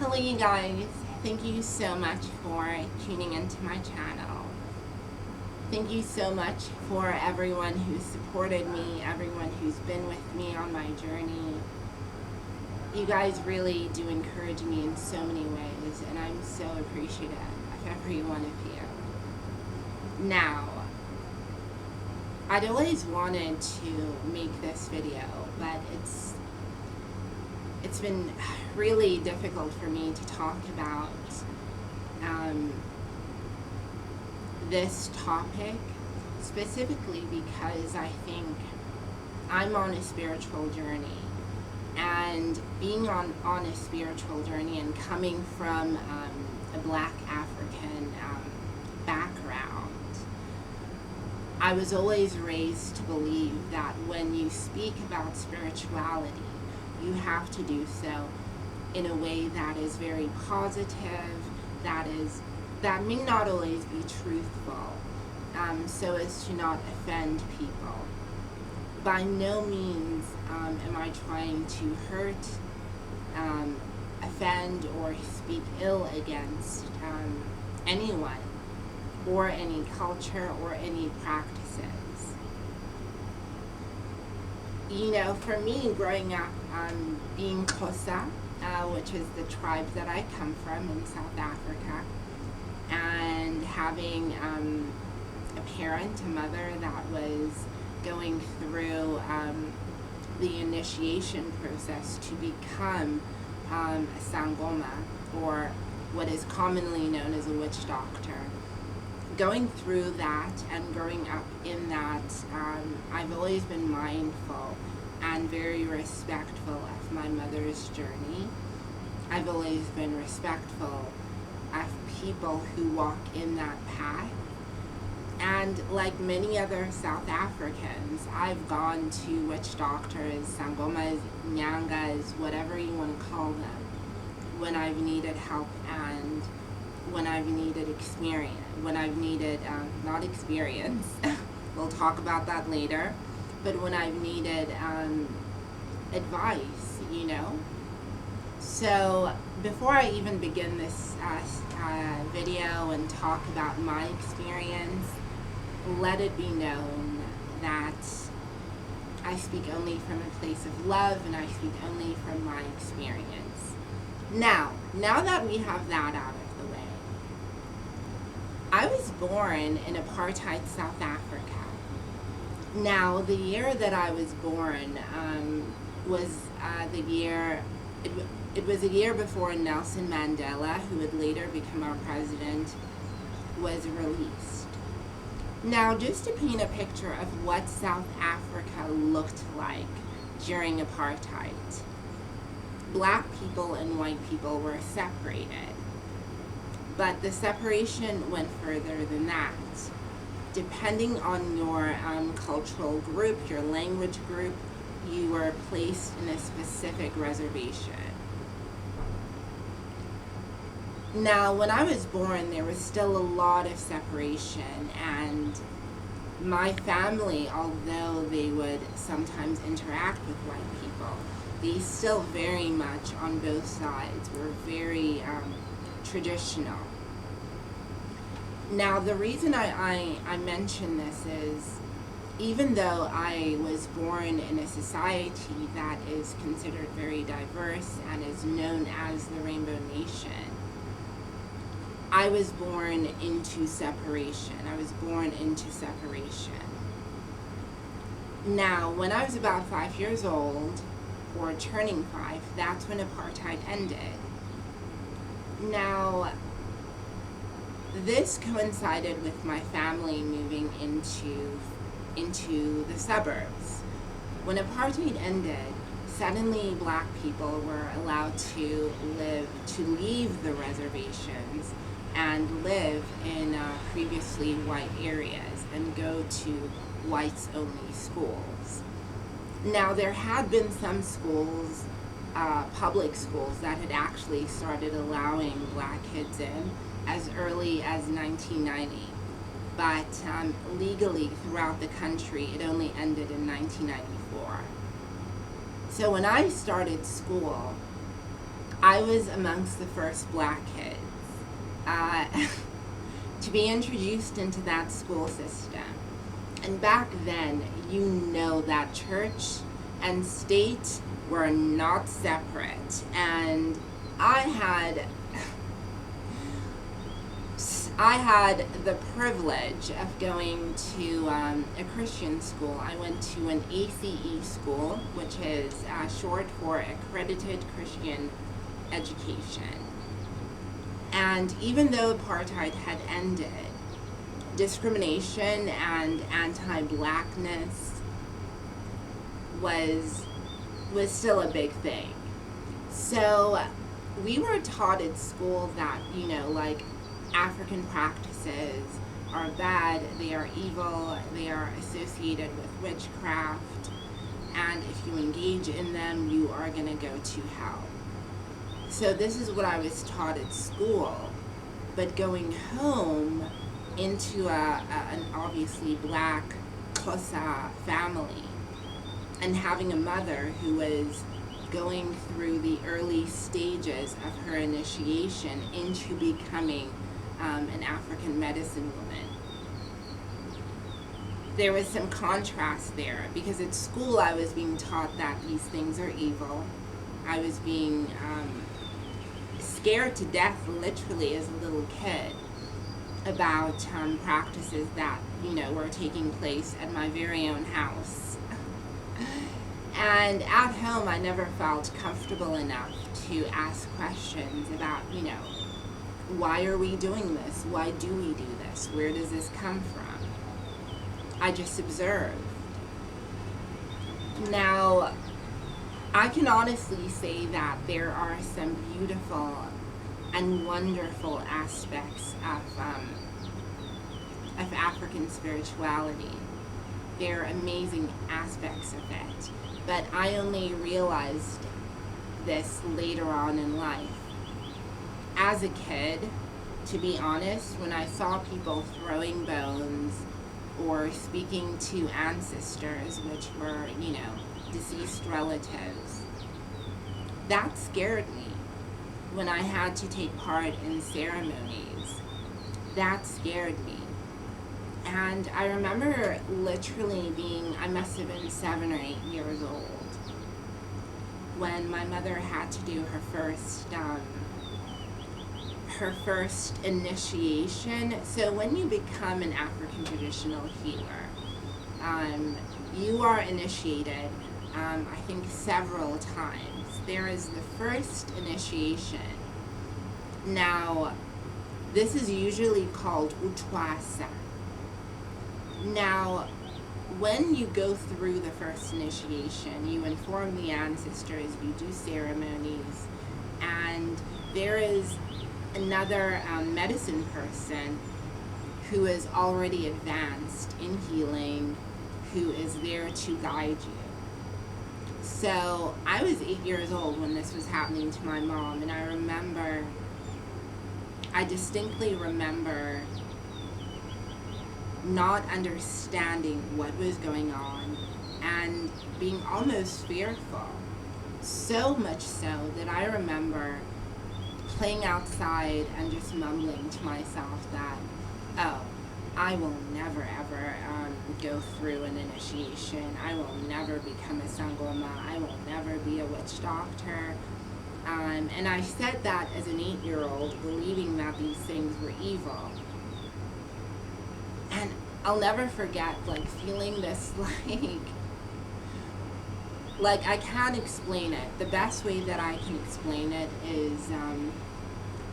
Hello you guys, thank you so much for tuning into my channel. Thank you so much for everyone who's supported me, everyone who's been with me on my journey. You guys really do encourage me in so many ways, and I'm so appreciative of every one of you. Now, I'd always wanted to make this video, but it's been really difficult for me to talk about this topic, specifically because I think I'm on a spiritual journey, and being on a spiritual journey and coming from a Black African background, I was always raised to believe that when you speak about spirituality, you have to do so in a way that is very positive, that may not always be truthful, so as to not offend people. By no means am I trying to hurt, offend, or speak ill against anyone, or any culture, or any practices. You know, for me, growing up, being Xhosa, which is the tribe that I come from in South Africa, and having a parent, a mother that was going through the initiation process to become a Sangoma, or what is commonly known as a witch doctor. Going through that and growing up in that, I've always been mindful and very respectful of my mother's journey. I've always been respectful of people who walk in that path. And like many other South Africans, I've gone to witch doctors, Sangomas, Nyangas, whatever you want to call them, when I've needed help and when I've needed experience, when I've needed, not experience, we'll talk about that later, but when I've needed advice, you know. So before I even begin this video and talk about my experience, let it be known that I speak only from a place of love, and I speak only from my experience. Now that we have that out of the way, I was born in apartheid South Africa. Now, the year that I was born was the year, it was a year before Nelson Mandela, who would later become our president, was released. Now, just to paint a picture of what South Africa looked like during apartheid, Black people and white people were separated. But the separation went further than that. Depending on your cultural group, your language group, you were placed in a specific reservation. Now, when I was born, there was still a lot of separation, and my family, although they would sometimes interact with white people, they still very much on both sides were very traditional. Now, the reason I mention this is, even though I was born in a society that is considered very diverse and is known as the Rainbow Nation, I was born into separation. I was born into separation. Now, when I was about 5 years old, or turning 5, that's when apartheid ended. Now, this coincided with my family moving into the suburbs. When apartheid ended, suddenly Black people were allowed to leave the reservations and live in previously white areas and go to whites-only schools. Now, there had been some schools, public schools, that had actually started allowing Black kids in as early as 1990. But legally, throughout the country, it only ended in 1994. So when I started school, I I was amongst the first black kids to be introduced into that school system. And back then, you know that church and state were not separate. And I had the privilege of going to a Christian school. I went to an ACE school, which is short for Accredited Christian Education. And even though apartheid had ended, discrimination and anti-blackness was still a big thing. So we were taught at school that, you know, like, African practices are bad, they are evil, they are associated with witchcraft, and if you engage in them, you are going to go to hell. So this is what I was taught at school, but going home into an obviously black Xhosa family, and having a mother who was going through the early stages of her initiation into becoming an African medicine woman. There was some contrast there, because at school I was being taught that these things are evil. I was being scared to death, literally, as a little kid, about practices that, you know, were taking place at my very own house. And at home, I never felt comfortable enough to ask questions about, you know, why are we doing this? Why do we do this? Where does this come from? I just observed. Now, I can honestly say that there are some beautiful and wonderful aspects of African spirituality. There are amazing aspects of it, but I only realized this later on in life. As a kid, to be honest, when I saw people throwing bones or speaking to ancestors, which were, you know, deceased relatives, that scared me. When I had to take part in ceremonies, that scared me. And I remember literally I must have been 7 or 8 years old, when my mother had to do her first initiation. So when you become an African traditional healer, you are initiated, I think, several times. There is the first initiation. Now, this is usually called utwasa. Now, when you go through the first initiation, you inform the ancestors, you do ceremonies, and there is another medicine person who is already advanced in healing, who is there to guide you. So I was 8 years old when this was happening to my mom, and I distinctly remember not understanding what was going on and being almost fearful. So much so that I remember playing outside and just mumbling to myself that, oh, I will never ever go through an initiation. I will never become a sangoma. I will never be a witch doctor. And I said that as an 8-year-old, believing that these things were evil. And I'll never forget, like, feeling this, like I can't explain it. The best way that I can explain it is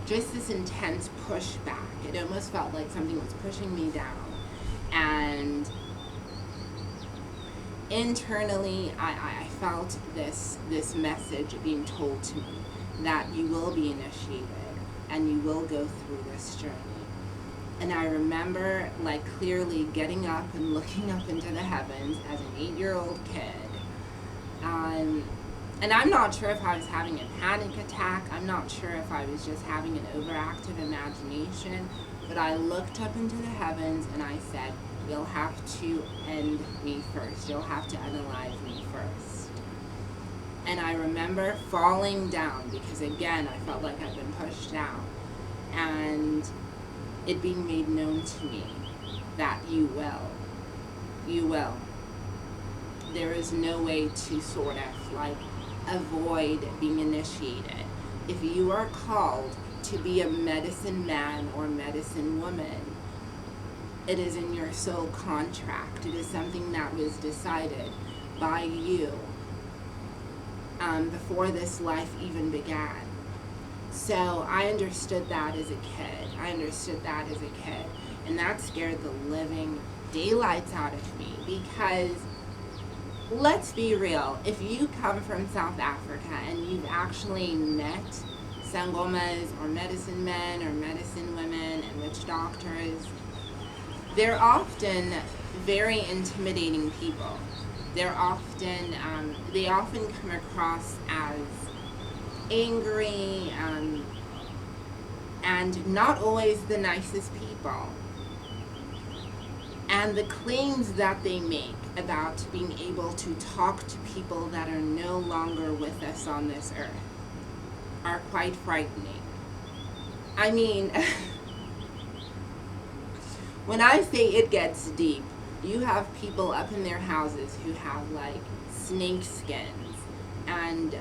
just this intense pushback. It almost felt like something was pushing me down. And internally, I felt this message being told to me that you will be initiated and you will go through this journey. And I remember, like, clearly getting up and looking up into the heavens as an 8-year-old kid. And I'm not sure if I was having a panic attack. I'm not sure if I was just having an overactive imagination. But I looked up into the heavens and I said, you'll have to end me first. You'll have to unalive me first. And I remember falling down because, again, I felt like I'd been pushed down. And it being made known to me that you will. You will. There is no way to sort of like avoid being initiated. If you are called to be a medicine man or medicine woman, it is in your soul contract. It is something that was decided by you before this life even began. So I understood that as a kid. And that scared the living daylights out of me, because let's be real, if you come from South Africa and you've actually met sangomas or medicine men or medicine women and witch doctors, they're often very intimidating people. They often come across as angry and not always the nicest people. And the claims that they make about being able to talk to people that are no longer with us on this earth are quite frightening. I mean, when I say it gets deep, you have people up in their houses who have like snake skins and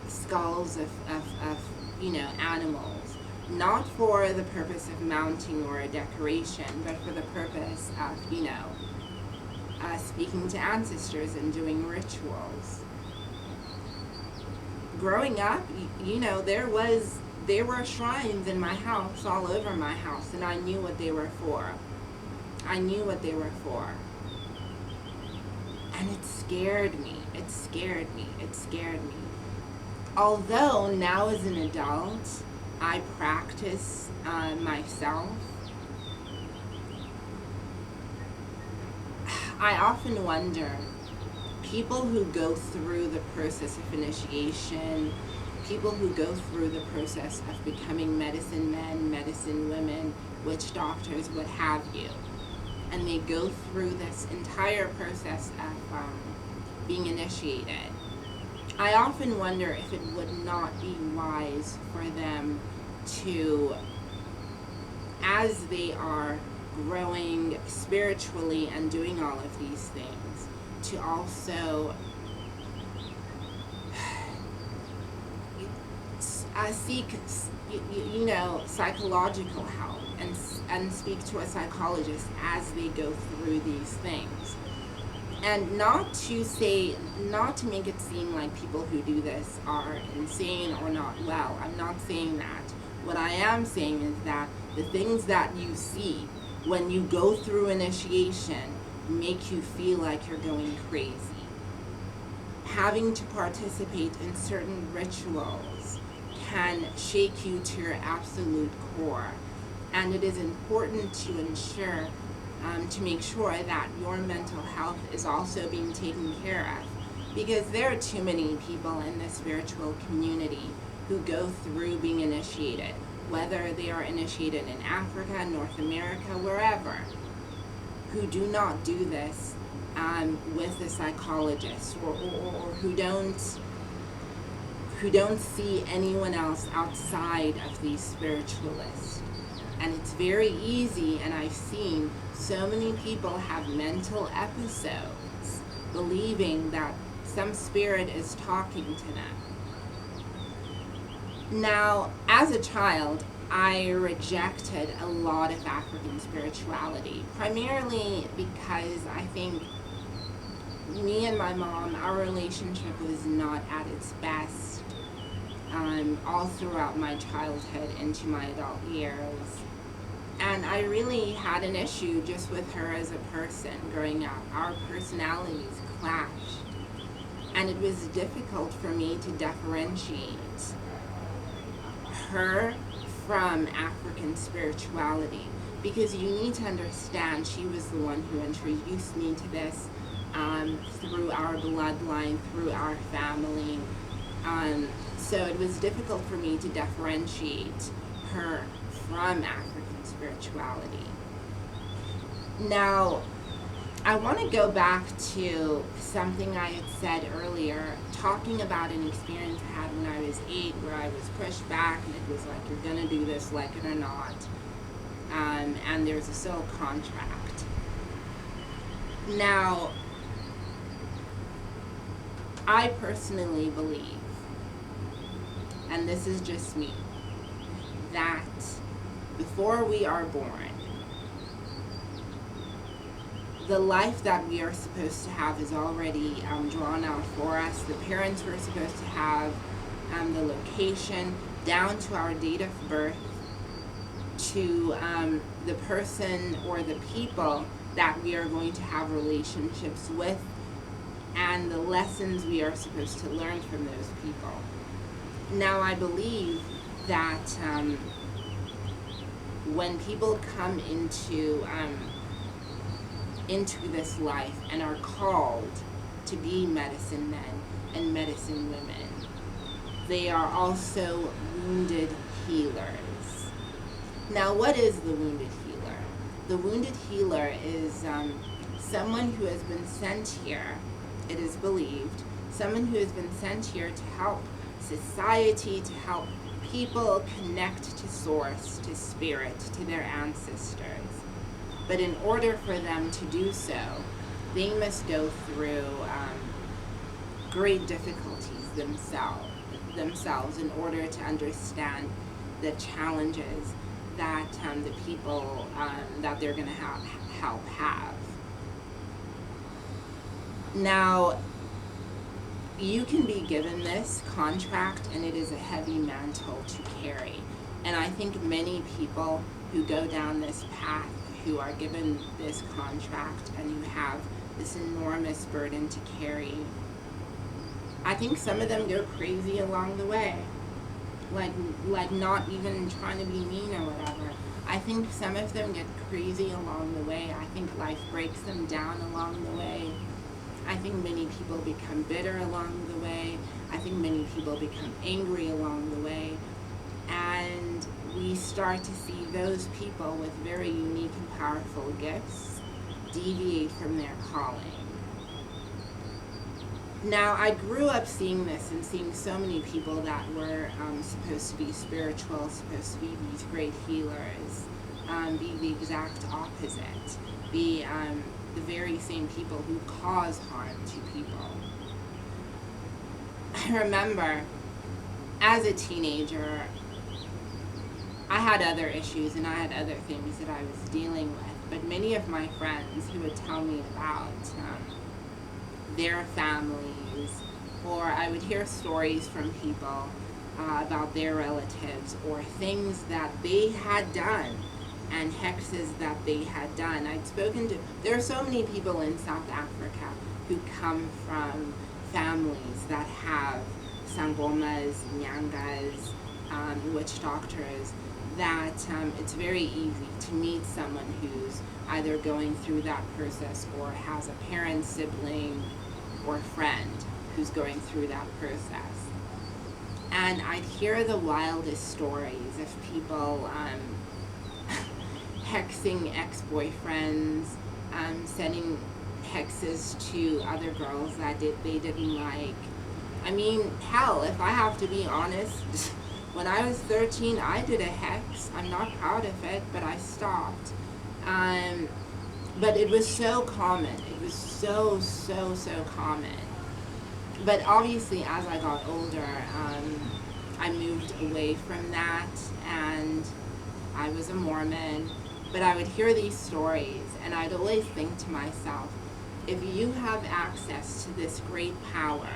skulls of animals, not for the purpose of mounting or a decoration, but for the purpose of, speaking to ancestors and doing rituals. Growing up, there were shrines in my house, all over my house, and I knew what they were for. And it scared me. Although now as an adult, I practice myself, I often wonder, people who go through the process of initiation, people who go through the process of becoming medicine men, medicine women, witch doctors, what have you, and they go through this entire process of being initiated, I often wonder if it would not be wise for them to, as they are growing spiritually and doing all of these things, to also seek, psychological help and speak to a psychologist as they go through these things. And not to make it seem like people who do this are insane or not well. I'm not saying that. What I am saying is that the things that you see when you go through initiation make you feel like you're going crazy. Having to participate in certain rituals can shake you to your absolute core. And it is important to ensure to make sure that your mental health is also being taken care of, because there are too many people in the spiritual community who go through being initiated, whether they are initiated in Africa, North America, wherever, who do not do this with a psychologist, or who don't see anyone else outside of these spiritualists. And it's very easy, and I've seen so many people have mental episodes believing that some spirit is talking to them. Now, as a child, I rejected a lot of African spirituality, primarily because I think me and my mom, our relationship was not at its best all throughout my childhood into my adult years. And I really had an issue just with her as a person growing up. Our personalities clashed. And it was difficult for me to differentiate her from African spirituality, because you need to understand she was the one who introduced me to this through our bloodline, through our family. So it was difficult for me to differentiate her from African spirituality. Now, I want to go back to something I had said earlier, talking about an experience I had when I was 8 where I was pushed back and it was like, you're going to do this like it or not. And there's a soul contract. Now, I personally believe, and this is just me, that before we are born, the life that we are supposed to have is already drawn out for us. The parents we're supposed to have, the location, down to our date of birth, to the person or the people that we are going to have relationships with, and the lessons we are supposed to learn from those people. Now, I believe that when people come into this life and are called to be medicine men and medicine women, they are also wounded healers. Now, what is the wounded healer? The wounded healer is someone who has been sent here, it is believed, someone who has been sent here to help society, to help people connect to source, to spirit, to their ancestors. But in order for them to do so, they must go through great difficulties themselves in order to understand the challenges that the people that they're going to help have. Now, you can be given this contract, and it is a heavy mantle to carry. And I think many people who go down this path, who are given this contract and who have this enormous burden to carry, I think some of them go crazy along the way. Like not even trying to be mean or whatever. I think some of them get crazy along the way. I think life breaks them down along the way. I think many people become bitter along the way. I think many people become angry along the way. And we start to see those people with very unique and powerful gifts deviate from their calling. Now, I grew up seeing this and seeing so many people that were supposed to be spiritual, supposed to be these great healers, be the exact opposite, be the very same people who cause harm to people. I remember, as a teenager, I had other issues and I had other things that I was dealing with, but many of my friends who would tell me about their families, or I would hear stories from people about their relatives or things that they had done and hexes that they had done. I'd spoken to, there are so many people in South Africa who come from families that have sangomas, nyangas, witch doctors, that it's very easy to meet someone who's either going through that process or has a parent, sibling, or friend who's going through that process. And I'd hear the wildest stories of people hexing ex-boyfriends, sending hexes to other girls that they didn't like. I mean, hell, if I have to be honest, when I was 13, I did a hex. I'm not proud of it, but I stopped. But it was so common. It was so common. But obviously, as I got older, I moved away from that, and I was a Mormon. But I would hear these stories, and I'd always think to myself, if you have access to this great power,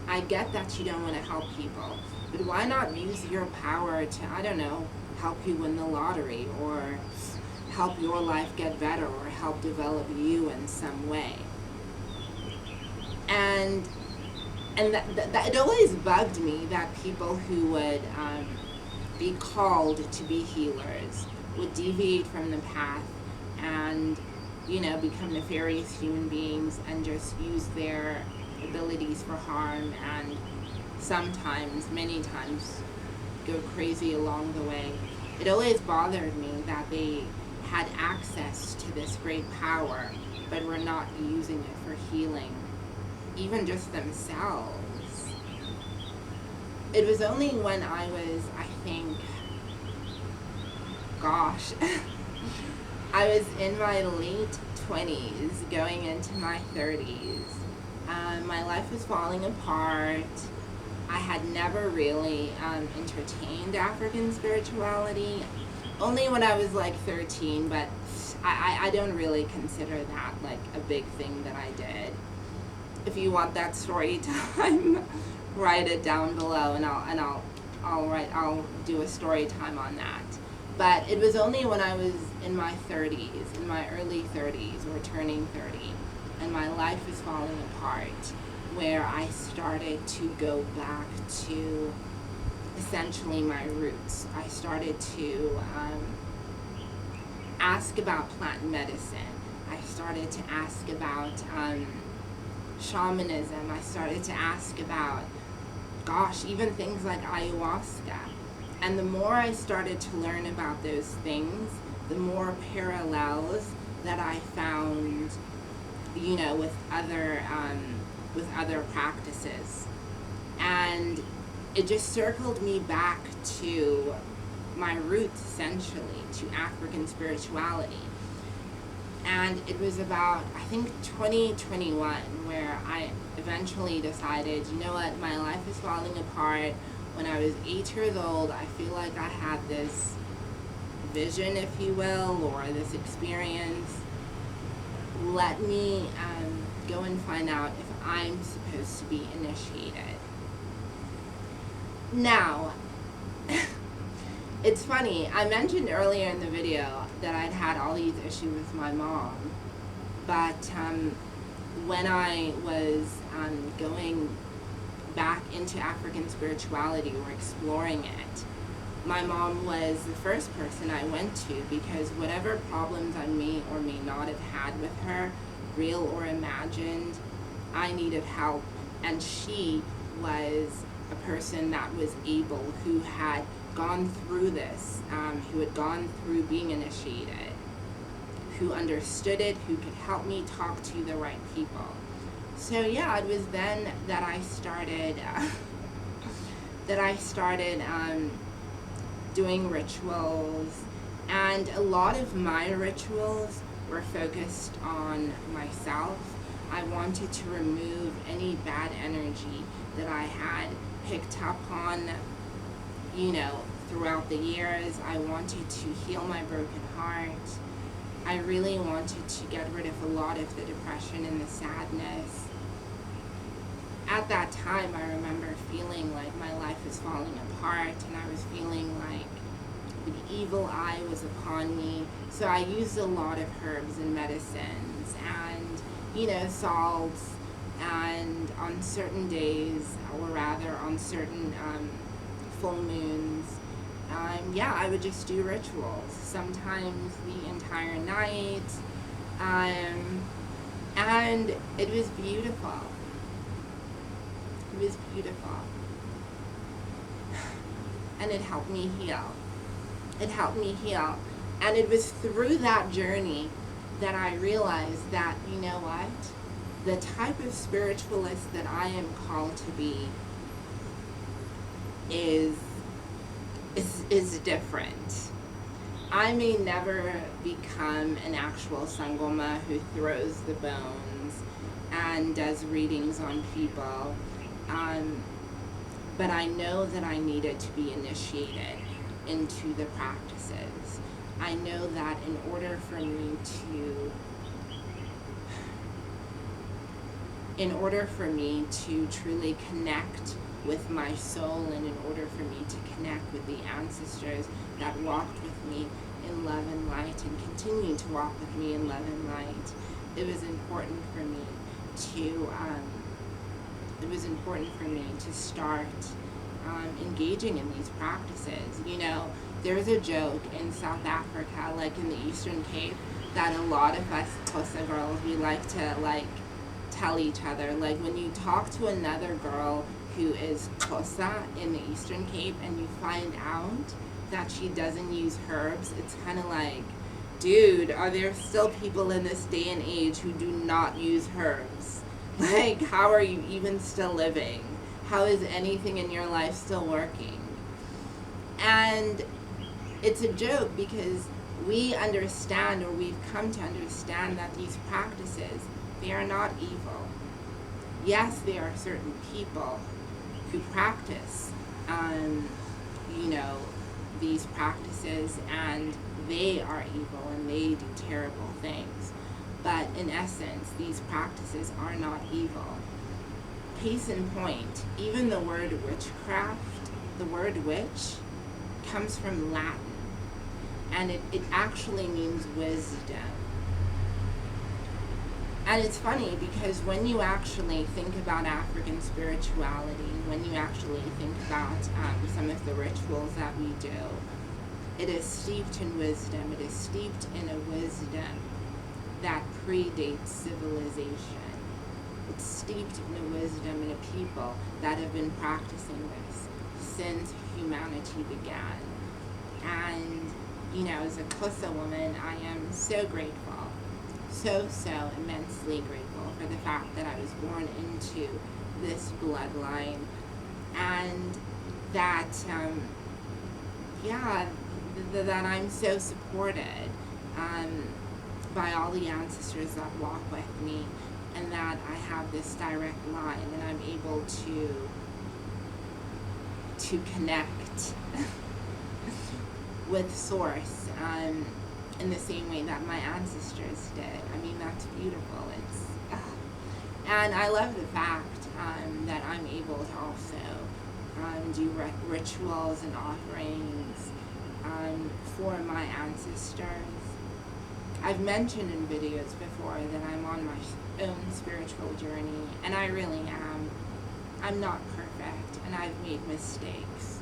I get that you don't want to help people, but why not use your power to, I don't know, help you win the lottery, or help your life get better, or help develop you in some way? And that it always bugged me that people who would be called to be healers would deviate from the path and, you know, become nefarious human beings and just use their abilities for harm, and sometimes, many times, go crazy along the way. It always bothered me that they had access to this great power, but were not using it for healing, even just themselves. It was only when I was, I think, gosh, I was in my late 20s, going into my 30s. My life was falling apart. I had never really entertained African spirituality, only when I was like 13, but I don't really consider that like a big thing that I did. If you want that story time, write it down below, and I'll do a story time on that. But it was only when I was in my 30s, in my early 30s, or turning 30, and my life was falling apart, where I started to go back to essentially my roots. I started to ask about plant medicine. I started to ask about shamanism. I started to ask about, gosh, even things like ayahuasca. And the more I started to learn about those things, the more parallels that I found, you know, with other practices. And it just circled me back to my roots, essentially, to African spirituality. And it was about, I think, 2021, where I eventually decided, you know what, my life is falling apart. When I was 8 years old, I feel like I had this vision, if you will, or this experience. Let me go and find out if I'm supposed to be initiated. Now, it's funny, I mentioned earlier in the video that I'd had all these issues with my mom, but when I was going back into African spirituality or exploring it, my mom was the first person I went to, because whatever problems I may or may not have had with her, real or imagined, I needed help, and she was a person that was able, who had gone through this, who had gone through being initiated, who understood it, who could help me talk to the right people. So yeah, it was then that I started doing rituals, and a lot of my rituals were focused on myself. I wanted to remove any bad energy that I had picked up on, you know, throughout the years. I wanted to heal my broken heart. I really wanted to get rid of a lot of the depression and the sadness. At that time, I remember feeling like my life was falling apart, and I was feeling like the evil eye was upon me. So I used a lot of herbs and medicines and, you know, salts, and on certain days, or rather on certain full moons, yeah, I would just do rituals, sometimes the entire night, and it was beautiful. It was beautiful. And it helped me heal. It helped me heal. And it was through that journey that I realized that, you know what? The type of spiritualist that I am called to be is different. I may never become an actual Sangoma who throws the bones and does readings on people, but I know that I needed to be initiated into the practices. I know that in order for me to truly connect with my soul, and in order for me to connect with the ancestors that walked with me in love and light and continue to walk with me in love and light, it was important for me to start engaging in these practices. You know, there's a joke in South Africa, like in the Eastern Cape, that a lot of us Xhosa girls, we like to tell each other, like when you talk to another girl who is Xhosa in the Eastern Cape and you find out that she doesn't use herbs, it's kind of like, dude, are there still people in this day and age who do not use herbs? Like, how are you even still living? How is anything in your life still working? And it's a joke because we understand, or we've come to understand, that these practices, they are not evil. Yes, there are certain people who practice, you know, these practices, and they are evil and they do terrible things. But in essence, these practices are not evil. Case in point, even the word witchcraft, the word witch, comes from Latin, and it actually means wisdom. And it's funny because when you actually think about African spirituality, when you actually think about some of the rituals that we do, it is steeped in wisdom. It is steeped in a wisdom that predates civilization. It's steeped in a wisdom and a people that have been practicing this since humanity began. And, you know, as a Xhosa woman, I am so grateful, so immensely grateful for the fact that I was born into this bloodline, and that, that I'm so supported by all the ancestors that walk with me, and that I have this direct line, and I'm able to connect with Source in the same way that my ancestors did. I mean, that's beautiful. And I love the fact that I'm able to also do rituals and offerings for my ancestors. I've mentioned in videos before that I'm on my own spiritual journey, and I really am. I'm not perfect, and I've made mistakes,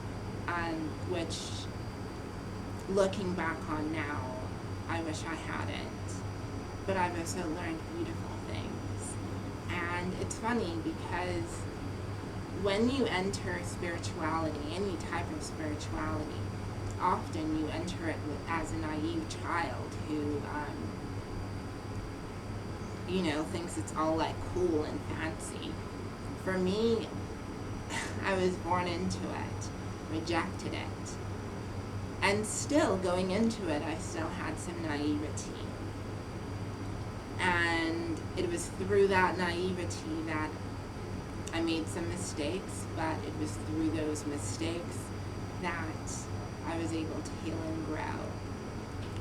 which, looking back on now, I wish I hadn't. But I've also learned beautiful things. And it's funny because when you enter spirituality, any type of spirituality, often you enter it as a naive child who, you know, thinks it's all like cool and fancy. For me, I was born into it, rejected it, and still going into it, I still had some naivety. And it was through that naivety that I made some mistakes, but it was through those mistakes that I was able to heal and grow.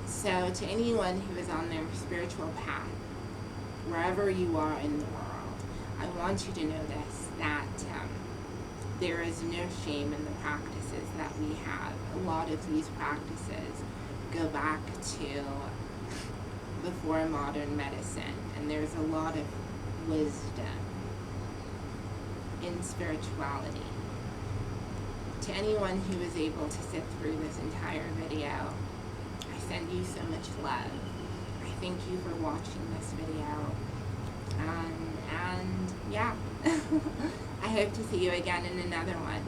So to anyone who is on their spiritual path, wherever you are in the world, I want you to know this, that there is no shame in the practices that we have. A lot of these practices go back to before modern medicine, and there's a lot of wisdom in spirituality. To anyone who is able to sit through this entire video, I send you so much love. I thank you for watching this video. And yeah, I hope to see you again in another one.